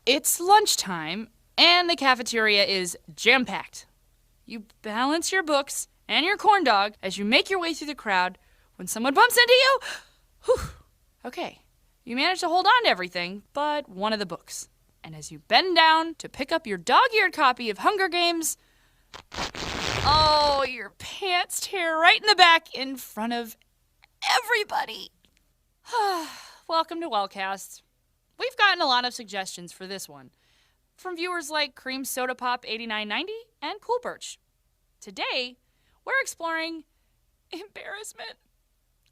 It's lunchtime, and the cafeteria is jam-packed. You balance your books and your corn dog as you make your way through the crowd when someone bumps into you. Whew. Okay, you manage to hold on to everything but one of the books. And as you bend down to pick up your dog-eared copy of Hunger Games, oh, your pants tear right in the back in front of everybody. Welcome to Wellcast. We've gotten a lot of suggestions for this one from viewers like Cream Soda Pop 8990 and Cool Birch. Today, we're exploring embarrassment.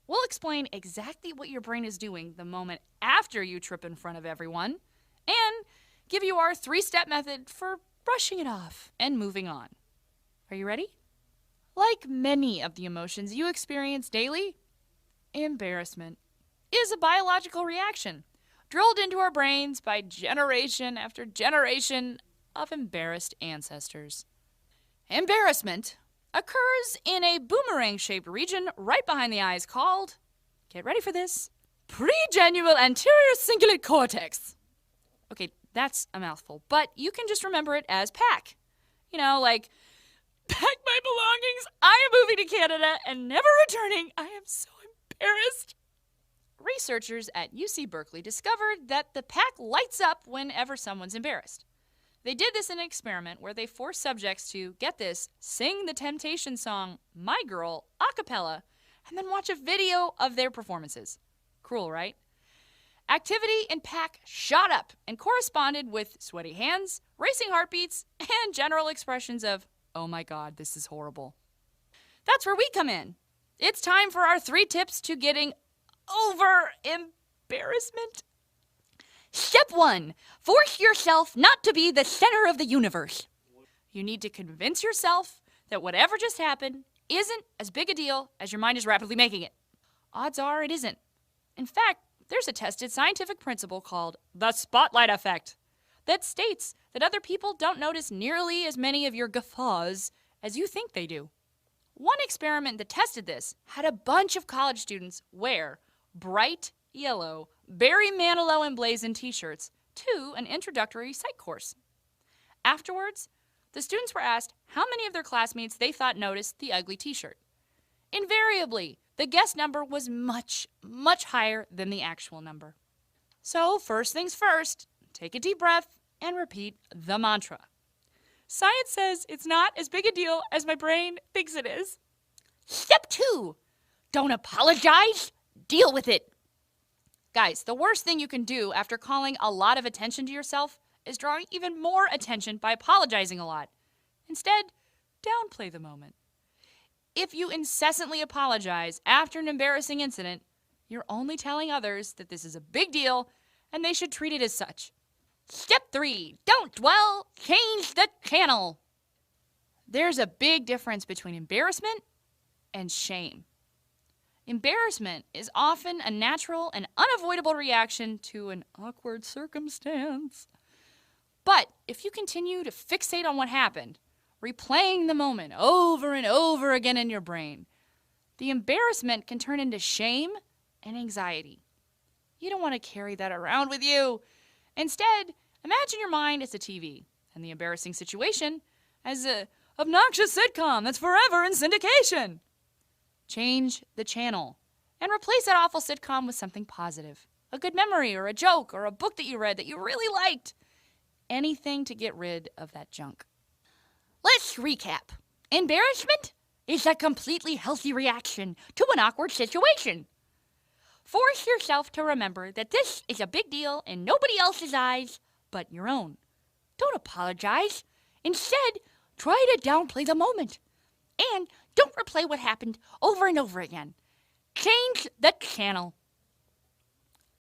We'll explain exactly what your brain is doing the moment after you trip in front of everyone and give you our 3-step method for brushing it off and moving on. Are you ready? Like many of the emotions you experience daily, embarrassment is a biological reaction drilled into our brains by generation after generation of embarrassed ancestors. Embarrassment occurs in a boomerang-shaped region right behind the eyes called, get ready for this, pregenual anterior cingulate cortex. Okay, that's a mouthful, but you can just remember it as PAC. You know, like, pack my belongings, I am moving to Canada and never returning. I am so embarrassed. Researchers at UC Berkeley discovered that the PAC lights up whenever someone's embarrassed. They did this in an experiment where they forced subjects to, get this, sing the Temptation song My Girl a cappella and then watch a video of their performances. Cruel, right? Activity in PAC shot up and corresponded with sweaty hands, racing heartbeats, and general expressions of, oh my God, this is horrible. That's where we come in. It's time for our 3 tips to getting over embarrassment. Step 1. Force yourself not to be the center of the universe. You need to convince yourself that whatever just happened isn't as big a deal as your mind is rapidly making it. Odds are it isn't. In fact, there's a tested scientific principle called the spotlight effect that states that other people don't notice nearly as many of your guffaws as you think they do. One experiment that tested this had a bunch of college students wear bright yellow Barry Manilow emblazoned t-shirts to an introductory psych course. Afterwards, the students were asked how many of their classmates they thought noticed the ugly t-shirt. Invariably, the guess number was much, much higher than the actual number. So, first things first, take a deep breath and repeat the mantra. Science says it's not as big a deal as my brain thinks it is. Step 2, don't apologize, deal with it. Guys, the worst thing you can do after calling a lot of attention to yourself is drawing even more attention by apologizing a lot. Instead, downplay the moment. If you incessantly apologize after an embarrassing incident, you're only telling others that this is a big deal and they should treat it as such. Step 3, don't dwell, change the channel. There's a big difference between embarrassment and shame. Embarrassment is often a natural and unavoidable reaction to an awkward circumstance. But if you continue to fixate on what happened, replaying the moment over and over again in your brain, the embarrassment can turn into shame and anxiety. You don't want to carry that around with you. Instead, imagine your mind as a TV and the embarrassing situation as an obnoxious sitcom that's forever in syndication. Change the channel and replace that awful sitcom with something positive. A good memory or a joke or a book that you read that you really liked. Anything to get rid of that junk. Let's recap. Embarrassment is a completely healthy reaction to an awkward situation. Force yourself to remember that this is a big deal in nobody else's eyes but your own. Don't apologize. Instead, try to downplay the moment. And don't replay what happened over and over again. Change the channel.